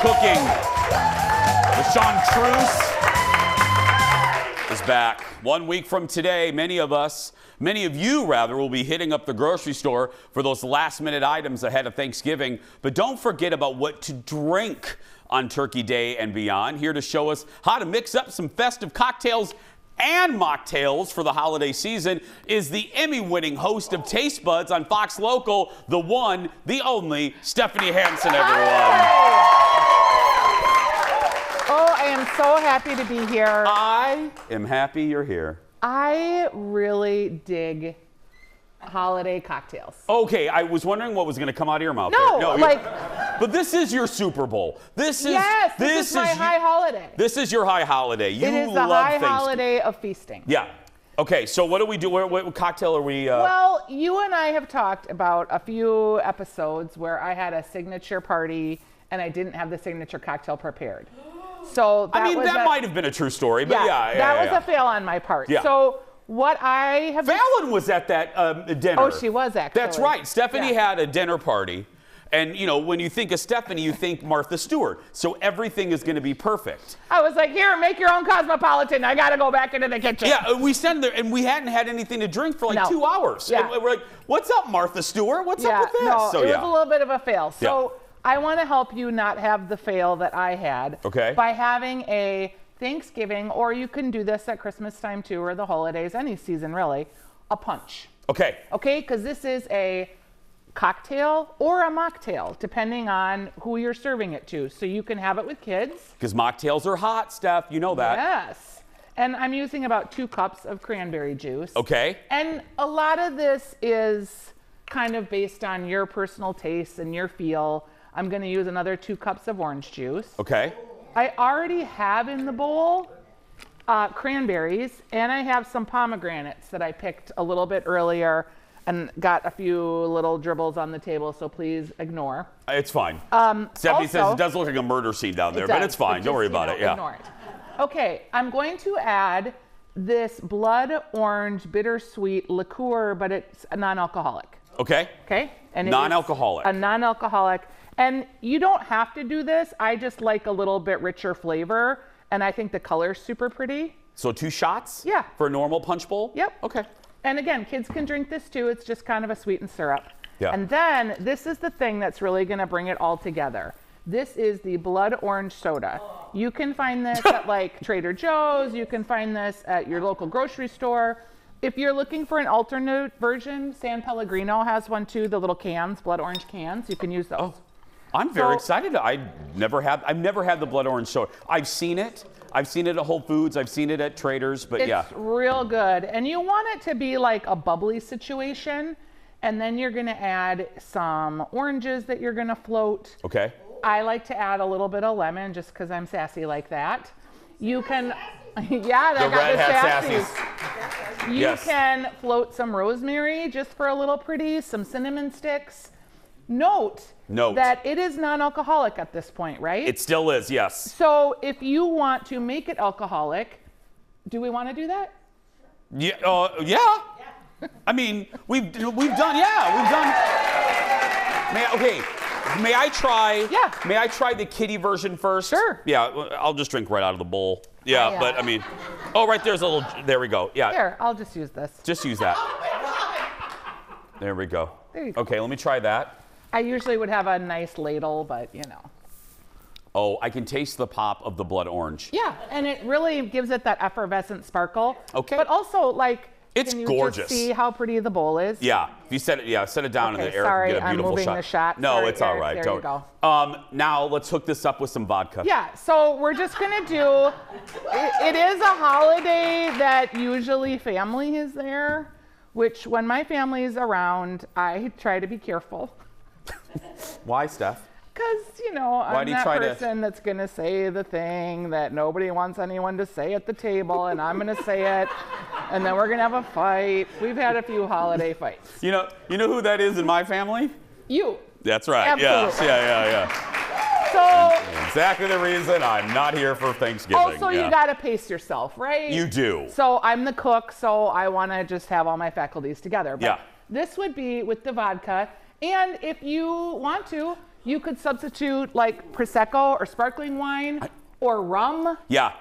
cooking. The chartreuse is back. 1 week from today, many of you will be hitting up the grocery store for those last-minute items ahead of Thanksgiving. But don't forget about what to drink on Turkey Day and beyond. Here to show us how to mix up some festive cocktails and mocktails for the holiday season is the Emmy-winning host of Taste Buds on Fox Local, the one, the only, Stephanie Hansen, everyone. Oh, I am so happy to be here. I am happy you're here. I really dig holiday cocktails. Okay, I was wondering what was going to come out of your mouth. No, but this is your Super Bowl. This is my high holiday. This is your high holiday. It is the high holiday of feasting. Yeah. Okay, so what do we do? What cocktail are we? Well, you and I have talked about a few episodes where I had a signature party and I didn't have the signature cocktail prepared. So that might have been a true story, but that was a fail on my part. Yeah. So what I have Fallon was at that dinner. Oh, she was actually. That's right. Stephanie had a dinner party. And, you know, when you think of Stephanie, you think Martha Stewart. So everything is going to be perfect. I was like, here, make your own Cosmopolitan. I got to go back into the kitchen. Yeah, we sat there, and we hadn't had anything to drink for 2 hours. Yeah. And we're like, what's up, Martha Stewart? What's up with this? No, it was a little bit of a fail. So I want to help you not have the fail that I had by having a Thanksgiving, or you can do this at Christmas time too, or the holidays, any season really, a punch. Okay. Okay, because this is a cocktail or a mocktail, depending on who you're serving it to. So you can have it with kids. Because mocktails are hot, Steph. You know that. Yes. And I'm using about 2 cups of cranberry juice. Okay. And a lot of this is kind of based on your personal taste and your feel. I'm going to use another 2 cups of orange juice. Okay. I already have in the bowl cranberries, and I have some pomegranates that I picked a little bit earlier and got a few little dribbles on the table, so please ignore. It's fine. Stephanie says it does look like a murder scene down there, but it's fine. Don't worry about it. Yeah. Ignore it. Okay, I'm going to add this blood orange bittersweet liqueur, but it's a non-alcoholic. Okay. Okay? And non-alcoholic. A non-alcoholic. And you don't have to do this. I just like a little bit richer flavor, and I think the color's super pretty. So 2 shots? Yeah. For a normal punch bowl? Yep. Okay. And again, kids can drink this too. It's just kind of a sweetened syrup. Yeah. And then this is the thing that's really going to bring it all together. This is the blood orange soda. You can find this at like Trader Joe's. You can find this at your local grocery store. If you're looking for an alternate version, San Pellegrino has one too, the little cans, blood orange cans. You can use those. Oh, I'm very excited. I've never had the blood orange soda. I've seen it. I've seen it at Whole Foods. I've seen it at Trader's, but it's real good. And you want it to be like a bubbly situation. And then you're going to add some oranges that you're going to float. Okay. I like to add a little bit of lemon just because I'm sassy like that. You can, the red hat sassies. You can float some rosemary just for a little pretty, some cinnamon sticks. Note that it is non-alcoholic at this point, right? It still is, yes. So if you want to make it alcoholic, do we want to do that? Yeah. I mean, we've done. May I try? Yeah. May I try the kiddie version first? Sure. Yeah, I'll just drink right out of the bowl. Yeah, but I mean, right there's a little. There we go. Yeah. Here, I'll just use this. Just use that. There we go. There you go. Okay, let me try that. I usually would have a nice ladle, but you know. Oh, I can taste the pop of the blood orange. Yeah, and it really gives it that effervescent sparkle. Okay. But also, like, it's can you gorgeous. Just see how pretty the bowl is? Yeah. If you set it down in the air, sorry, get a beautiful I'm moving shot. the shot. No, sorry, it's all Eric, right. There Don't. you go. Now let's hook this up with some vodka. Yeah. So we're just gonna do. It is a holiday that usually family is there, which when my family is around, I try to be careful. Why, Steph? Because, you know, I'm that person that's going to say the thing that nobody wants anyone to say at the table, and I'm going to say it, and then we're going to have a fight. We've had a few holiday fights. You know who that is in my family? You. That's right. Absolutely. Yes. Yeah. So exactly the reason I'm not here for Thanksgiving. Also, you got to pace yourself, right? You do. So I'm the cook, so I want to just have all my faculties together. But yeah. This would be with the vodka, and if you want to, You could substitute like Prosecco or sparkling wine or rum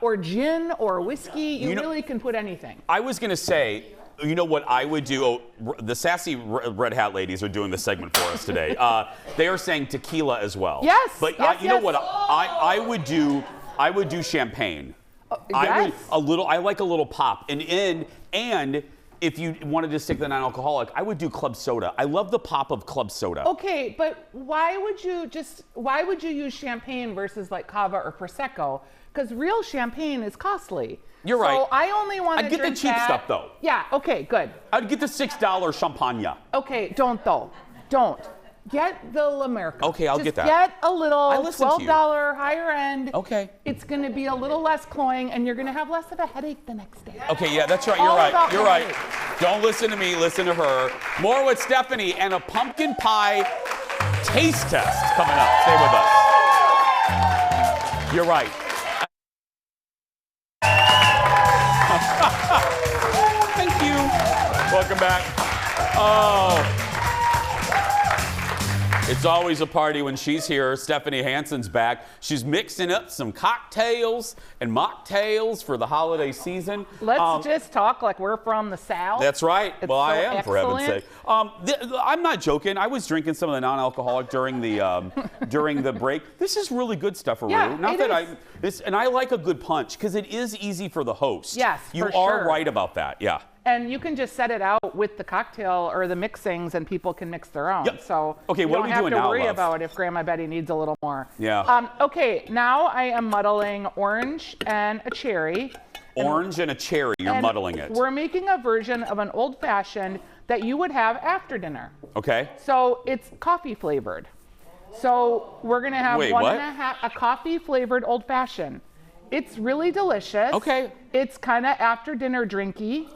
or gin or whiskey. You really can put anything. I was going to say, you know what I would do? Oh, the sassy red hat ladies are doing the segment for us today. They are saying tequila as well. Yes. But you know what I would do? I would do champagne. Yes. I like a little pop. And if you wanted to stick the non-alcoholic, I would do club soda. I love the pop of club soda. Okay, but why would you use champagne versus like cava or prosecco? Because real champagne is costly. You're right. So I only want to I'd get the cheap stuff though. Yeah. Okay. Good. I'd get the $6 champagne. Okay. Don't though. Don't. Get the L'America. Okay, I'll Just get that. Get a little $12 higher end. Okay. It's going to be a little less cloying, and you're going to have less of a headache the next day. Okay, yeah, that's right. You're right. You're right. Don't listen to me. Listen to her. More with Stephanie and a pumpkin pie taste test coming up. Stay with us. You're right. Thank you. Welcome back. Oh. It's always a party when she's here. Stephanie Hansen's back. She's mixing up some cocktails and mocktails for the holiday season. Let's just talk like we're from the South. That's right. It's well, so I am, for heaven's excellent. sake. I'm not joking. I was drinking some of the non-alcoholic during the break. This is really good stuff, Aru. Yeah, Not it that is. And I like a good punch because it is easy for the host. Yes, you for are sure. right about that. Yeah. And you can just set it out with the cocktail or the mixings, and people can mix their own. Yep. So okay, you what don't are we have doing to now, worry love? about if Grandma Betty needs a little more. Yeah. Okay, now I am muddling orange and a cherry. Orange and a cherry. You're muddling it. We're making a version of an old-fashioned that you would have after dinner. Okay. So it's coffee flavored. So we're gonna have a coffee flavored old-fashioned. It's really delicious. Okay. It's kind of after dinner drinky.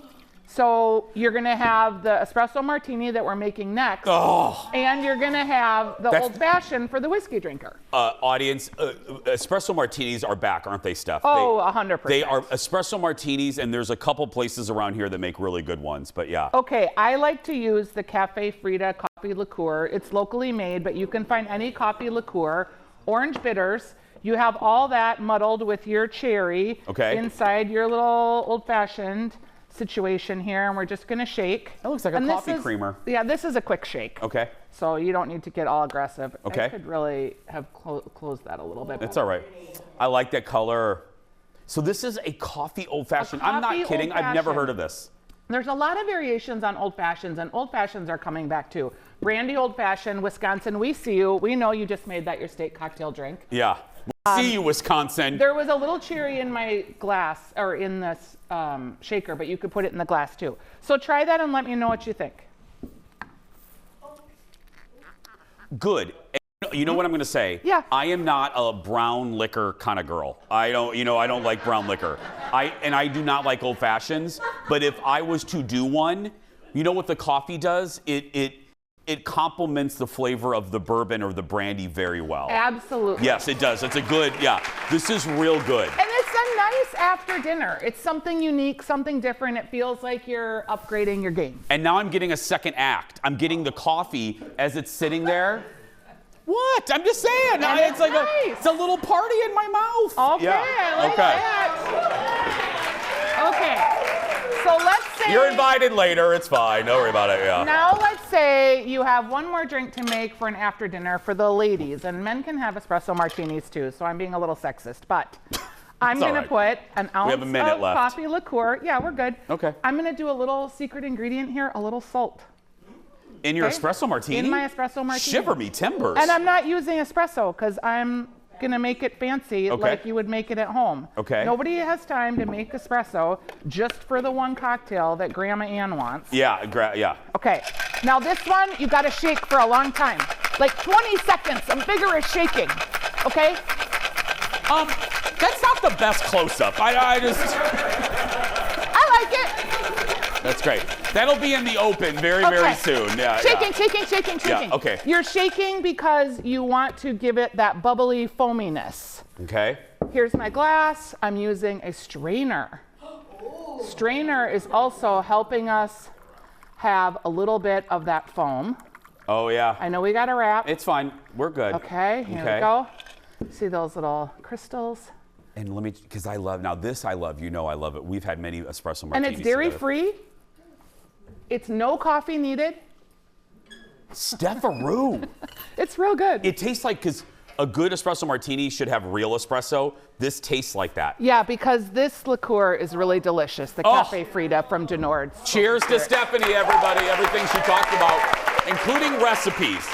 So you're going to have the espresso martini that we're making next. Oh. And you're going to have the old fashioned for the whiskey drinker. Audience, espresso martinis are back, aren't they, Steph? Oh, 100%. They are espresso martinis, and there's a couple places around here that make really good ones, but yeah. Okay, I like to use the Cafe Frida coffee liqueur. It's locally made, but you can find any coffee liqueur. Orange bitters. You have all that muddled with your cherry inside your little old fashioned situation here, and we're just going to shake. That looks like a coffee creamer. Yeah, this is a quick shake. Okay. So you don't need to get all aggressive. Okay. I could really have closed that a little bit. It's all right. I like that color. So this is a coffee old-fashioned. I'm not kidding. I've never heard of this. There's a lot of variations on old fashions, and old fashions are coming back too. Brandy old fashioned, Wisconsin, we see you. We know you just made that your state cocktail drink. Yeah. See you, Wisconsin. There was a little cherry in my glass, or in this shaker, but you could put it in the glass too. So try that and let me know what you think. Good. You know what I'm going to say? Yeah. I am not a brown liquor kind of girl. I don't like brown liquor. I do not like old fashions. But if I was to do one, you know what the coffee does? It complements the flavor of the bourbon or the brandy very well. Absolutely. Yes, it does. It's a good, this is real good. And it's a nice after dinner. It's something unique, something different. It feels like you're upgrading your game. And now I'm getting a second act. I'm getting the coffee as it's sitting there. What? I'm just saying. It's like nice. It's a little party in my mouth. Okay, I like that. Okay, so let's say... You're invited later. It's fine. Don't worry about it. Yeah. Now let's say you have one more drink to make for an after dinner for the ladies. And men can have espresso martinis too, so I'm being a little sexist. But I'm going to put an ounce of coffee liqueur. Yeah, we're good. Okay. I'm going to do a little secret ingredient here, a little salt. In your espresso martini? In my espresso martini. Shiver me timbers. And I'm not using espresso because I'm going to make it fancy like you would make it at home. Okay. Nobody has time to make espresso just for the one cocktail that Grandma Ann wants. Yeah, yeah. Okay. Now this one, you got to shake for a long time. Like 20 seconds of vigorous shaking. Okay? That's not the best close-up. I like it. That's great. That'll be in the open very soon. Yeah. Shaking. Yeah, okay. You're shaking because you want to give it that bubbly foaminess. Okay. Here's my glass. I'm using a strainer. Strainer is also helping us have a little bit of that foam. Oh, yeah. I know we got a wrap. It's fine. We're good. Okay, here we go. See those little crystals? And let me, because I love, now this I love, you know I love it. We've had many espresso martinis And it's dairy together. free. It's no coffee needed. Steffaroo. It's real good. It tastes like, because a good espresso martini should have real espresso. This tastes like that. Yeah, because this liqueur is really delicious. The Cafe Frida from Denord's. Cheers to Stephanie, everybody. Everything she talked about, including recipes.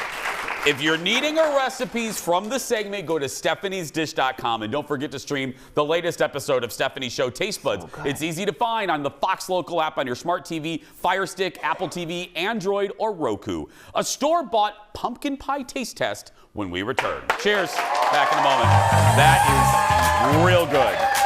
If you're needing our recipes from the segment, go to stephaniesdish.com and don't forget to stream the latest episode of Stephanie's Show Taste Buds. It's easy to find on the Fox Local app on your smart TV, Fire Stick, Apple TV, Android, or Roku. A store-bought pumpkin pie taste test when we return. Cheers. Back in a moment. That is real good.